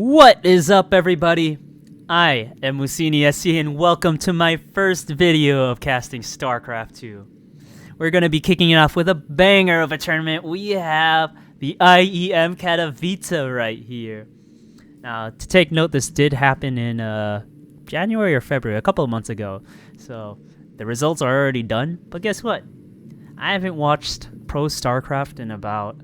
What is up, everybody? I am Musini SC, and welcome to my first video of casting Starcraft 2. We're going to be kicking it off with a banger of a tournament. We have the IEM Katowice right here. Now, to take note, this did happen in January or February, a couple of months ago. So, the results are already done. But guess what? I haven't watched Pro Starcraft in about,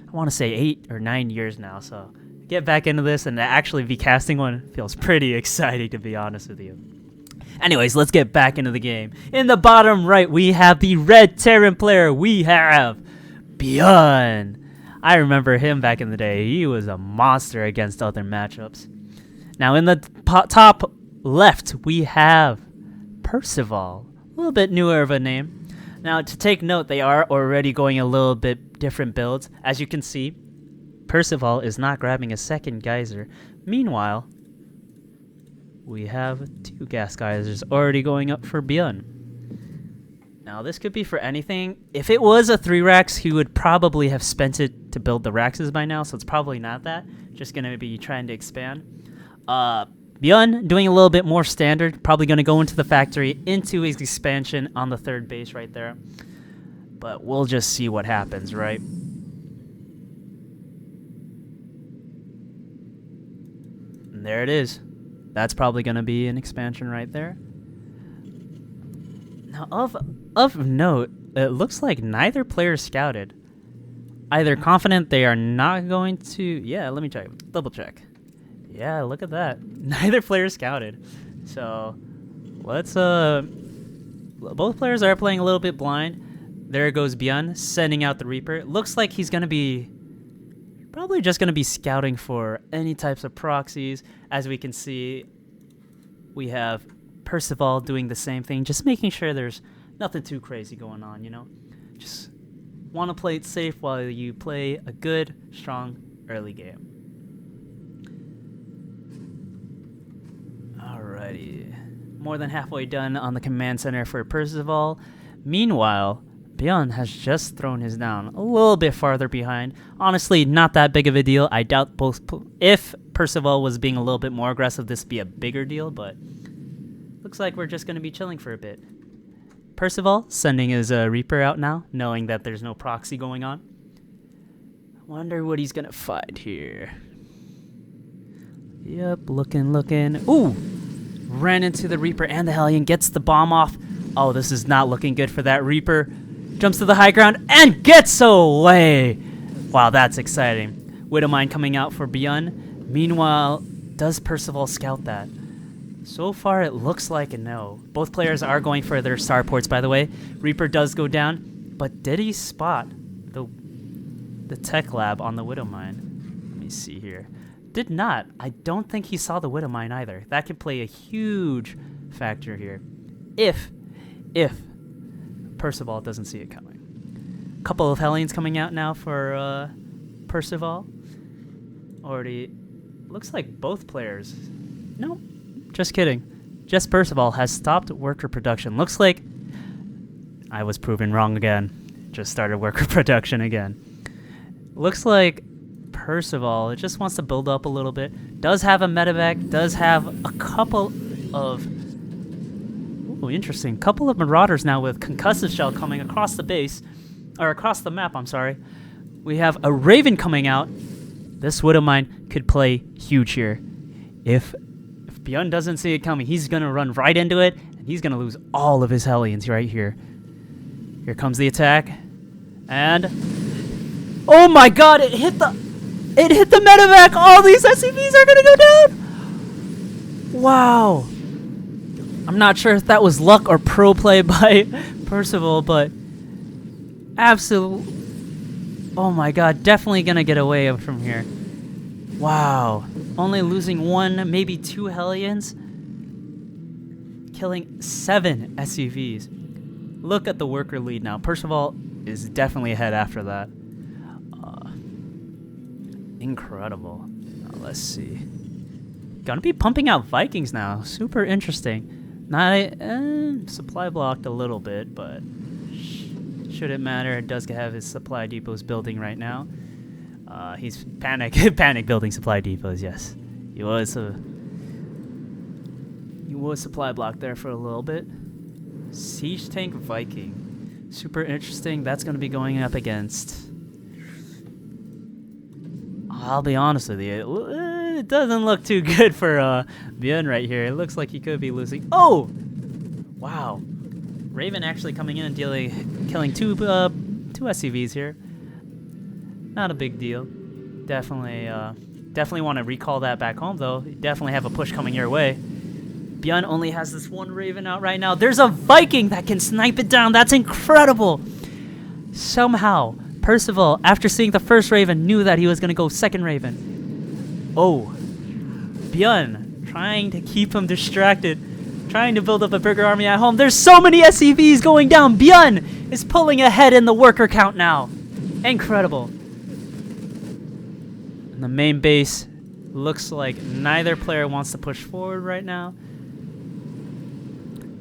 I want to say 8 or 9 years now, so get back into this and to actually be casting one feels pretty exciting, to be honest with you. Anyways, let's get back into the game. In the bottom right, we have the red Terran player. We have Byun. I remember him back in the day. He was a monster against other matchups. Now in the top left, we have Percival. A little bit newer of a name. Now to take note, they are already going a little bit different builds. As you can see, Percival is not grabbing a second geyser. Meanwhile, we have 2 gas geysers already going up for Byun. Now this could be for anything. If it was a 3 racks, he would probably have spent it to build the raxes by now, so it's probably not that. Just gonna be trying to expand. Byun doing a little bit more standard, probably gonna go into the factory, into his expansion on the 3rd base right there. But we'll just see what happens, right? And there it is. That's probably going to be an expansion right there. Now, of note, it looks like neither player scouted. Either confident they are not going to... Yeah, let me check. Double check. Yeah, look at that. Neither player scouted. So, let's... Both players are playing a little bit blind. There goes Byun, sending out the Reaper. It looks like he's going to be... probably just going to be scouting for any types of proxies. As we can see, we have Percival doing the same thing, just making sure there's nothing too crazy going on, you know? Just want to play it safe while you play a good, strong early game. Alrighty. More than halfway done on the command center for Percival. Meanwhile, Byun has just thrown his down a little bit farther behind. Honestly, not that big of a deal. I doubt both. If Percival was being a little bit more aggressive, this would be a bigger deal, but looks like we're just going to be chilling for a bit. Percival sending his Reaper out now, knowing that there's no proxy going on. I wonder what he's going to find here. Yep, looking. Ooh! Ran into the Reaper and the Hellion, gets the bomb off. Oh, this is not looking good for that Reaper. Jumps to the high ground and gets away. Wow, that's exciting. Widowmine coming out for Byun. Meanwhile, does Percival scout that? So far, it looks like a no. Both players are going for their starports, by the way. Reaper does go down, but did he spot the tech lab on the Widowmine? Let me see here. Did not. I don't think he saw the Widowmine either. That could play a huge factor here. If Percival doesn't see it coming. Couple of Hellions coming out now for Percival. Already looks like both players. No, just kidding. Just Percival has stopped worker production. Looks like I was proven wrong again. Just started worker production again. Looks like Percival just wants to build up a little bit. Does have a medevac. Does have a couple of... Oh, interesting. Couple of Marauders now with concussive shell coming across the base, or across the map, I'm sorry. We have a Raven coming out. This Widowmine could play huge here. If Byun doesn't see it coming, he's going to run right into it, and he's going to lose all of his Hellions right here. Here comes the attack. And... oh my god, it hit the medevac! All these SCVs are going to go down! Wow. I'm not sure if that was luck or pro play by Percival, but absolute. Oh my god, definitely gonna get away from here. Wow. Only losing 1, maybe 2 Hellions. Killing 7 SCVs. Look at the worker lead now. Percival is definitely ahead after that. Incredible. Now, let's see. Gonna be pumping out Vikings now. Super interesting. Not supply blocked a little bit, but shouldn't matter. It does have his supply depots building right now. He's panic building supply depots, yes. He was supply block there for a little bit. Siege tank Viking. Super interesting. That's going to be going up against... I'll be honest with you. It doesn't look too good for Byun right here. It looks like he could be losing. Oh! Wow. Raven actually coming in and killing two SCVs here. Not a big deal. Definitely want to recall that back home, though. You definitely have a push coming your way. Byun only has this one Raven out right now. There's a Viking that can snipe it down. That's incredible. Somehow, Percival, after seeing the first Raven, knew that he was going to go second Raven. Oh. Byun trying to keep him distracted. Trying to build up a bigger army at home. There's so many SCVs going down. Byun is pulling ahead in the worker count now. Incredible. And the main base looks like neither player wants to push forward right now.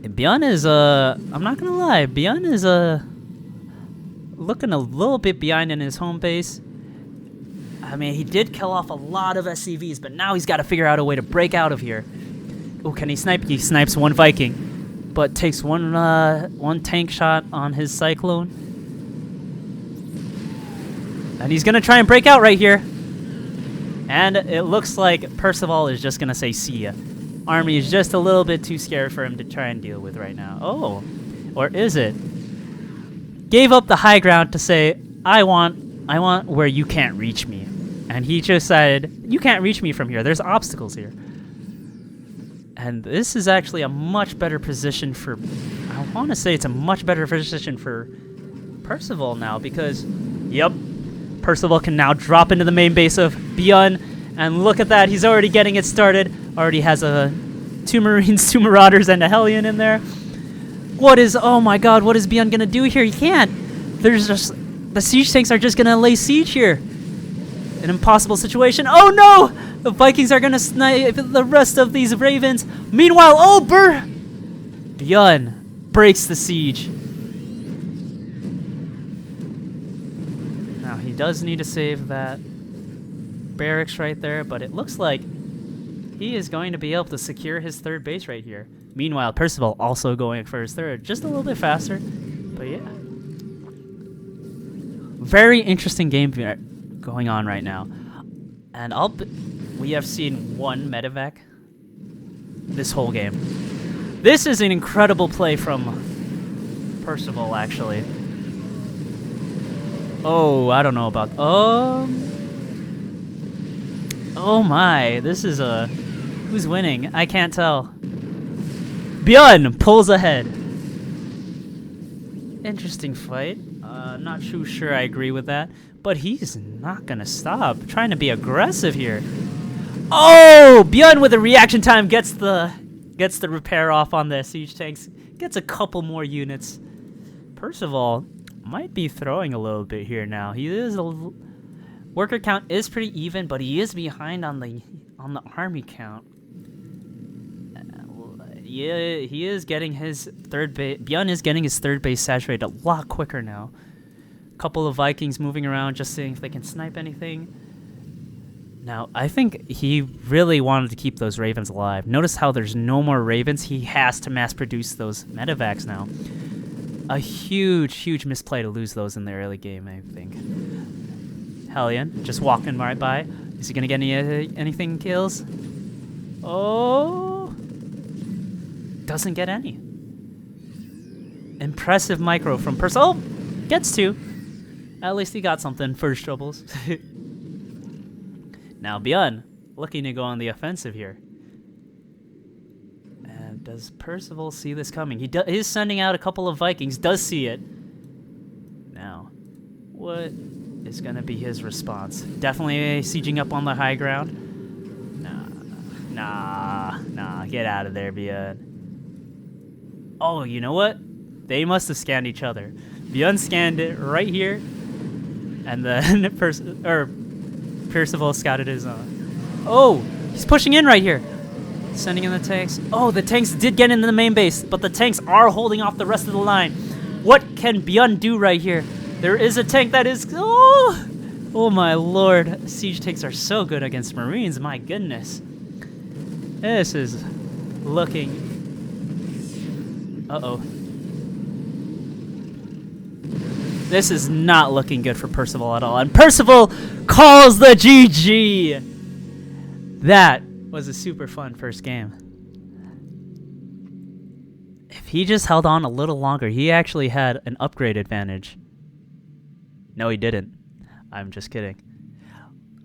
Byun is, I'm not gonna lie, Byun is, looking a little bit behind in his home base. I mean, he did kill off a lot of SCVs, but now he's got to figure out a way to break out of here. Oh, can he snipe? He snipes one Viking, but takes one tank shot on his Cyclone. And he's gonna try and break out right here. And it looks like Percival is just gonna say see ya. Army is just a little bit too scared for him to try and deal with right now. Oh, or is it? Gave up the high ground to say, I want where you can't reach me. And he just said, you can't reach me from here. There's obstacles here. And this is actually a much better position for, I want to say it's a much better position for Percival now because, yep, Percival can now drop into the main base of Byun. And look at that, he's already getting it started. Already has 2 Marines, 2 Marauders, and a Hellion in there. Oh my god, what is Byun gonna do here? He can't. The siege tanks are just gonna lay siege here. An impossible situation. Oh no! The Vikings are gonna snipe the rest of these Ravens. Meanwhile, Byun breaks the siege. Now, he does need to save that barracks right there, but it looks like he is going to be able to secure his third base right here. Meanwhile, Percival also going for his third, just a little bit faster, but yeah. Very interesting game going on right now. And we have seen one medevac this whole game. This is an incredible play from Percival, actually. Oh, I don't know about... Oh my, this is who's winning? I can't tell. Byun pulls ahead. Interesting fight. Not too sure I agree with that, but he's not gonna stop. Trying to be aggressive here. Oh, Byun with a reaction time gets the repair off on the siege tanks. Gets a couple more units. Percival might be throwing a little bit here now. He is worker count is pretty even, but he is behind on the army count. Yeah, he is getting his third base. Byun is getting his third base saturated a lot quicker now. Couple of Vikings moving around, just seeing if they can snipe anything. Now, I think he really wanted to keep those Ravens alive. Notice how there's no more Ravens. He has to mass produce those medevacs now. A huge, huge misplay to lose those in the early game, I think. Hellion just walking right by. Is he gonna get anything kills? Oh, doesn't get any. Impressive micro from Percival. Oh, gets 2. At least he got something for his troubles. Now Byun looking to go on the offensive here. And does Percival see this coming? He is sending out a couple of Vikings. Does see it. Now, what is going to be his response? Definitely sieging up on the high ground. Nah. Get out of there, Byun. Oh, you know what? They must have scanned each other. Byun scanned it right here, and then Percival scouted his own. Oh, he's pushing in right here. Sending in the tanks. Oh, the tanks did get into the main base, but the tanks are holding off the rest of the line. What can Byun do right here? There is a tank that is... Oh my lord. Siege tanks are so good against Marines, my goodness. This is looking... Uh-oh. This is not looking good for Percival at all. And Percival calls the GG! That was a super fun first game. If he just held on a little longer, he actually had an upgrade advantage. No, he didn't. I'm just kidding.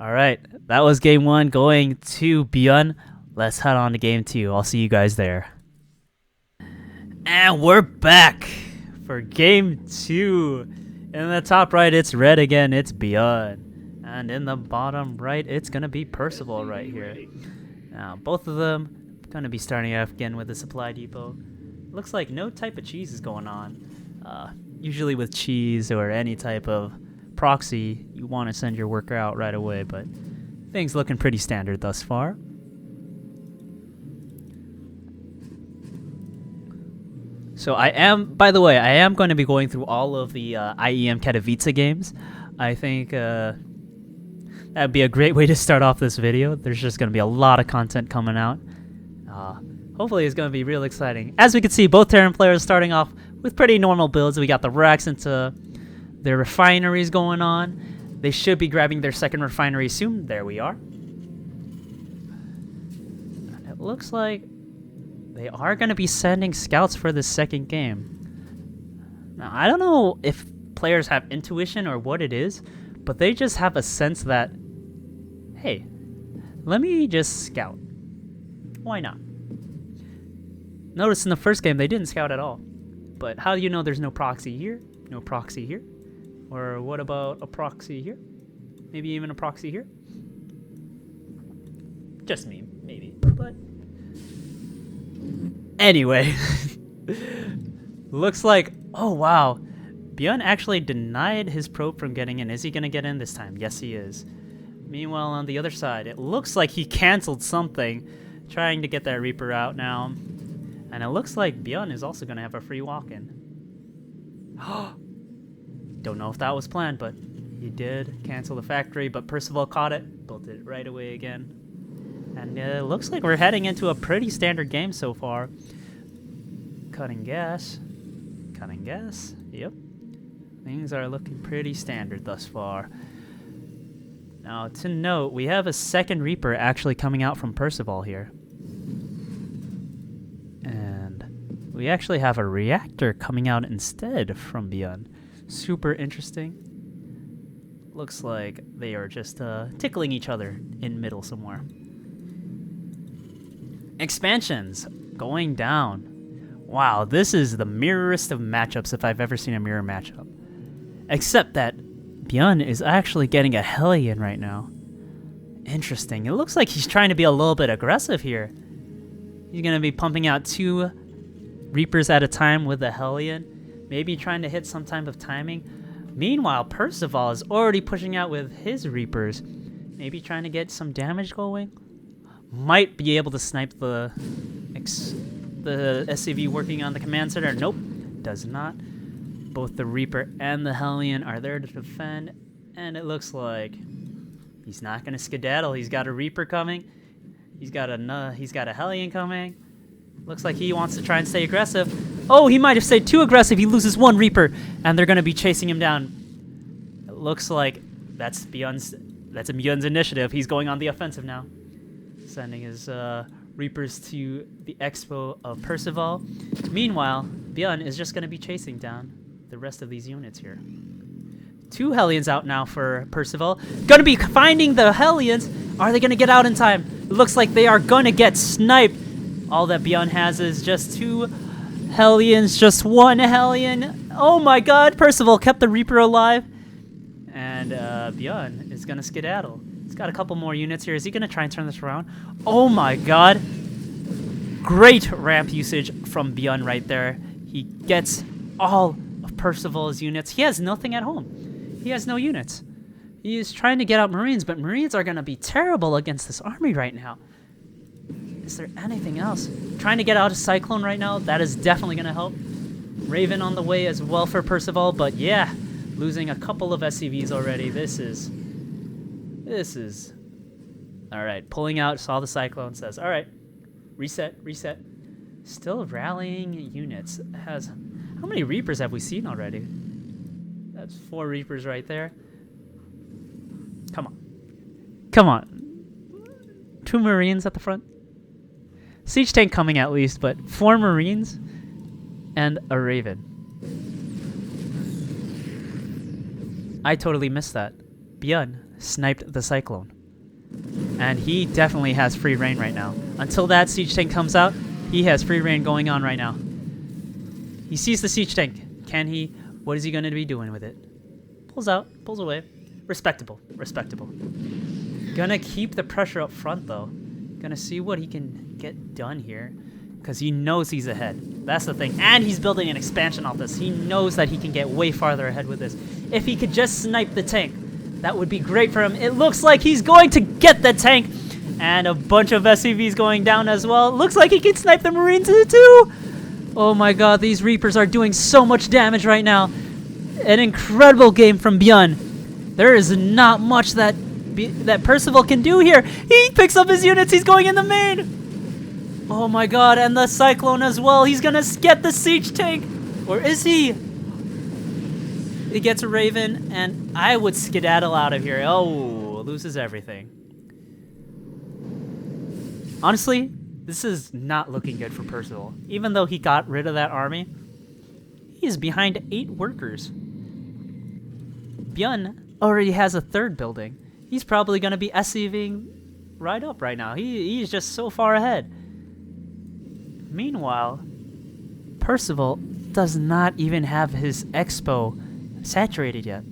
Alright, that was game 1 going to Byun. Let's head on to game 2. I'll see you guys there. And we're back for game 2. In the top right, it's red again. It's Byun. And in the bottom right, it's going to be Percival right here. Now, both of them going to be starting off again with the supply depot. Looks like no type of cheese is going on. Usually with cheese or any type of proxy, you want to send your worker out right away, but things looking pretty standard thus far. So by the way, I am going to be going through all of the IEM Katowice games. I think that'd be a great way to start off this video. There's just going to be a lot of content coming out. Hopefully it's going to be real exciting. As we can see, both Terran players starting off with pretty normal builds. We got the racks into their refineries going on. They should be grabbing their second refinery soon. There we are. It looks like they are going to be sending scouts for the second game. Now, I don't know if players have intuition or what it is, but they just have a sense that, hey, let me just scout. Why not? Notice in the first game, they didn't scout at all. But how do you know there's no proxy here? No proxy here? Or what about a proxy here? Maybe even a proxy here? Just me, maybe. But anyway. Looks like, oh wow. Byun actually denied his probe from getting in. Is he going to get in this time? Yes, he is. Meanwhile, on the other side, it looks like he canceled something, trying to get that Reaper out now. And it looks like Byun is also going to have a free walk-in. Don't know if that was planned, but he did cancel the factory, but Percival caught it, built it right away again. And it looks like we're heading into a pretty standard game so far. Cutting gas. Cutting gas. Yep. Things are looking pretty standard thus far. Now, to note, we have a second Reaper actually coming out from Percival here. And we actually have a reactor coming out instead from Byun. Super interesting. Looks like they are just tickling each other in middle somewhere. Expansions going down. Wow, this is the mirrorest of matchups if I've ever seen a mirror matchup. Except that Byun is actually getting a Hellion right now. Interesting. It looks like he's trying to be a little bit aggressive here. He's going to be pumping out 2 Reapers at a time with a Hellion. Maybe trying to hit some type of timing. Meanwhile, Percival is already pushing out with his Reapers. Maybe trying to get some damage going. Might be able to snipe the SCV working on the command center. Nope, does not. Both the Reaper and the Hellion are there to defend, and it looks like he's not going to skedaddle. He's got a Reaper coming. He's got a Hellion coming. Looks like he wants to try and stay aggressive. Oh, he might have stayed too aggressive. He loses 1 Reaper, and they're going to be chasing him down. It looks like that's Byun's initiative. He's going on the offensive now, sending his Reapers to the expo of Percival. Meanwhile, Byun is just going to be chasing down the rest of these units here. 2 Hellions out now for Percival. Going to be finding the Hellions. Are they going to get out in time? It looks like they are going to get sniped. All that Byun has is just 2 Hellions, just 1 Hellion. Oh my god, Percival kept the Reaper alive. And Byun is going to skedaddle. He's got a couple more units here. Is he going to try and turn this around? Oh my god. Great ramp usage from Byun right there. He gets all of Percival's units. He has nothing at home. He has no units. He is trying to get out Marines, but Marines are going to be terrible against this army right now. Is there anything else? Trying to get out a Cyclone right now. That is definitely going to help. Raven on the way as well for Percival, but yeah, losing a couple of SCVs already. This is all right. Pulling out, saw the Cyclone, says, all right, Reset, reset. Still rallying units. Has how many Reapers have we seen already? That's 4 Reapers right there. Come on. Come on. 2 Marines at the front. Siege tank coming at least, but 4 Marines and a Raven. I totally missed that. Byun sniped the Cyclone. And he definitely has free reign right now. Until that siege tank comes out, he has free reign going on right now. He sees the siege tank. Can he? What is he going to be doing with it? Pulls out, pulls away. Respectable, respectable. Gonna keep the pressure up front though. Gonna see what he can get done here. Because he knows he's ahead. That's the thing. And he's building an expansion off this. He knows that he can get way farther ahead with this. If he could just snipe the tank, that would be great for him. It looks like he's going to get the tank. And a bunch of SCVs going down as well. Looks like he can snipe the Marines too. Oh my god, these Reapers are doing so much damage right now. An incredible game from Byun. There is not much that Percival can do here. He picks up his units. He's going in the main. Oh my god, and the Cyclone as well. He's going to get the siege tank. Or is he? He gets a Raven, and I would skedaddle out of here. Oh, loses everything. Honestly, this is not looking good for Percival. Even though he got rid of that army, he's behind 8 workers. Byun already has a 3rd building. He's probably going to be SCVing right up right now. He's just so far ahead. Meanwhile, Percival does not even have his expo saturated yet.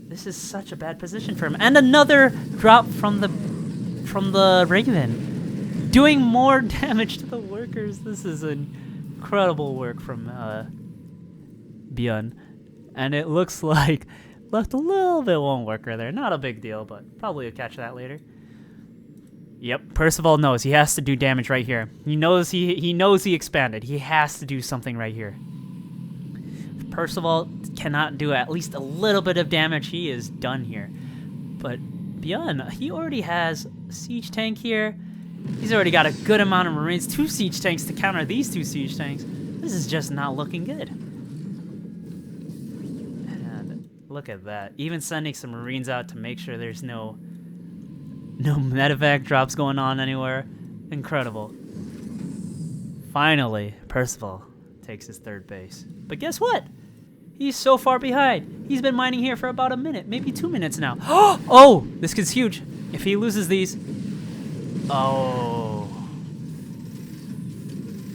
This is such a bad position for him. And another drop from the Raven. Doing more damage to the workers. This is incredible work from Byun. And it looks like left a little bit one worker there. Not a big deal, but probably will catch that later. Yep, Percival knows he has to do damage right here. He knows he expanded. He has to do something right here. If Percival cannot do at least a little bit of damage, he is done here. But Byun, he already has a siege tank here. He's already got a good amount of Marines. 2 siege tanks to counter these 2 siege tanks. This is just not looking good. And look at that. Even sending some Marines out to make sure there's no medevac drops going on anywhere. Incredible. Finally, Percival takes his 3rd base. But guess what? He's so far behind. He's been mining here for about a minute, maybe 2 minutes now. Oh, this gets huge. If he loses these... Oh.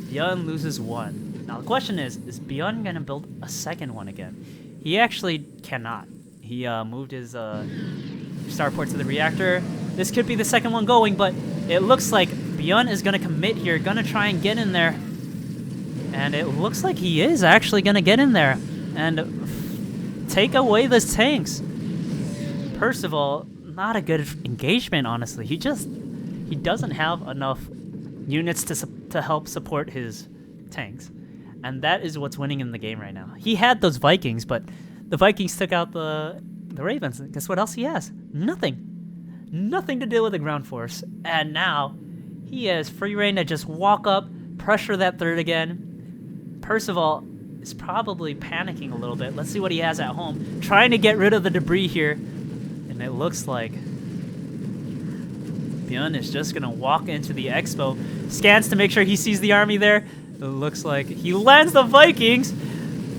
Byun loses 1. Now the question is Byun going to build a 2nd one again? He actually cannot. He moved his starport to the reactor. This could be the 2nd one going, but it looks like Byun is going to commit here, going to try and get in there. And it looks like he is actually going to get in there and take away the tanks. Percival, not a good engagement, honestly. He doesn't have enough units to help support his tanks. And that is what's winning in the game right now. He had those Vikings, but the Vikings took out the Ravens. Guess what else he has? Nothing. Nothing to deal with the ground force. And now he has free reign to just walk up, pressure that 3rd again. Percival is probably panicking a little bit. Let's see what he has at home. Trying to get rid of the debris here. And it looks like Byun is just going to walk into the expo. Scans to make sure he sees the army there. It looks like he lands the Vikings.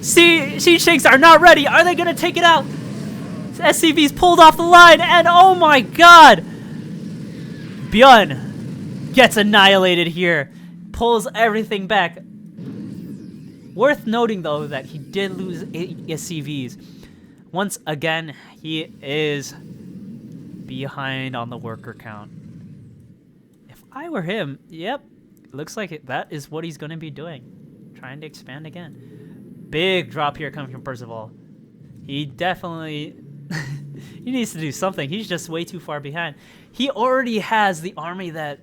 Siege tanks are not ready. Are they going to take it out? SCV's pulled off the line, and oh my god! Byun gets annihilated here. Pulls everything back. Worth noting, though, that he did lose 8 SCVs. Once again, he is behind on the worker count. If I were him, yep, looks like that is what he's going to be doing. Trying to expand again. Big drop here coming from Percival. He definitely... he needs to do something. He's just way too far behind. He already has the army that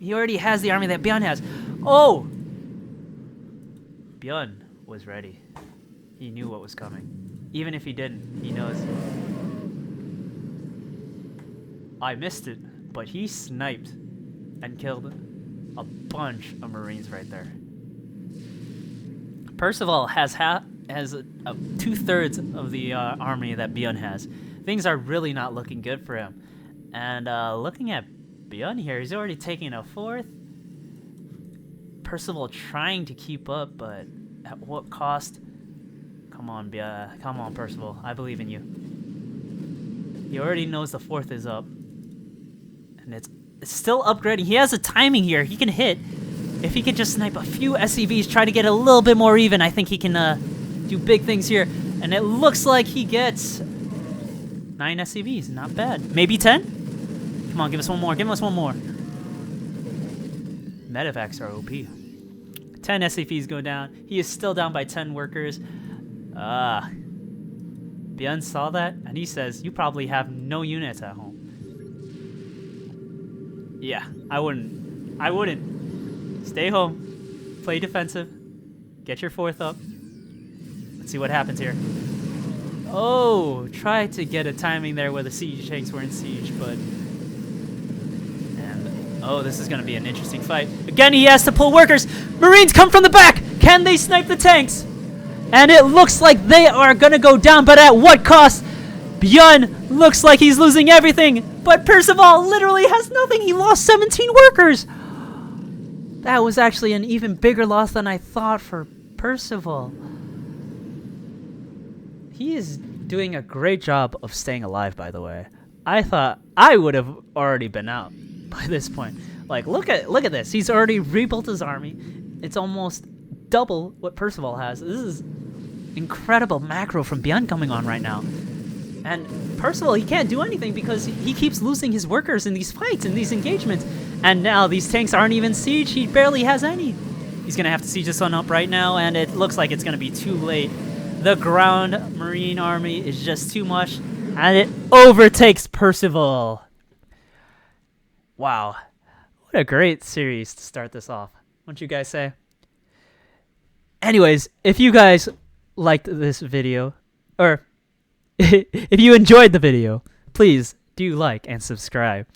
Byun has. Oh! Byun was ready. He knew what was coming. Even if he didn't, he knows. I missed it, but he sniped and killed a bunch of Marines right there. Percival has 2/3 of the army that Byun has. Things are really not looking good for him. And looking at Byun here, he's already taking a 4th. Percival trying to keep up, but at what cost? Come on, come on, Percival. I believe in you. He already knows the 4th is up. And it's still upgrading. He has a timing here. He can hit. If he could just snipe a few SCVs, try to get a little bit more even, I think he can do big things here. And it looks like he gets 9 SCVs. Not bad. Maybe 10? Come on, give us one more. Give us one more. Medevacs are OP. 10 SCVs go down. He is still down by 10 workers. Byun saw that, and he says, you probably have no units at home. Yeah, I wouldn't. I wouldn't. Stay home. Play defensive. Get your 4th up. Let's see what happens here. Oh, try to get a timing there where the siege tanks were in siege, but... Oh, this is going to be an interesting fight. Again, he has to pull workers. Marines come from the back. Can they snipe the tanks? And it looks like they are going to go down, but at what cost? Byun looks like he's losing everything, but Percival literally has nothing. He lost 17 workers. That was actually an even bigger loss than I thought for Percival. He is doing a great job of staying alive, by the way. I thought I would have already been out by this point. Like, look at this. He's already rebuilt his army. It's almost double what Percival has. This is incredible macro from Byun coming on right now. And Percival, he can't do anything because he keeps losing his workers in these fights, in these engagements. And now these tanks aren't even siege. He barely has any. He's going to have to siege this one up right now, and it looks like it's going to be too late. The ground Marine army is just too much, and it overtakes Percival. Wow. What a great series to start this off. Wouldn't you guys say? Anyways, if you guys liked this video, or if you enjoyed the video, please do like and subscribe.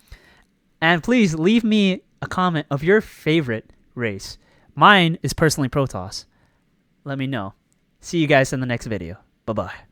And please leave me a comment of your favorite race. Mine is personally Protoss. Let me know. See you guys in the next video. Bye-bye.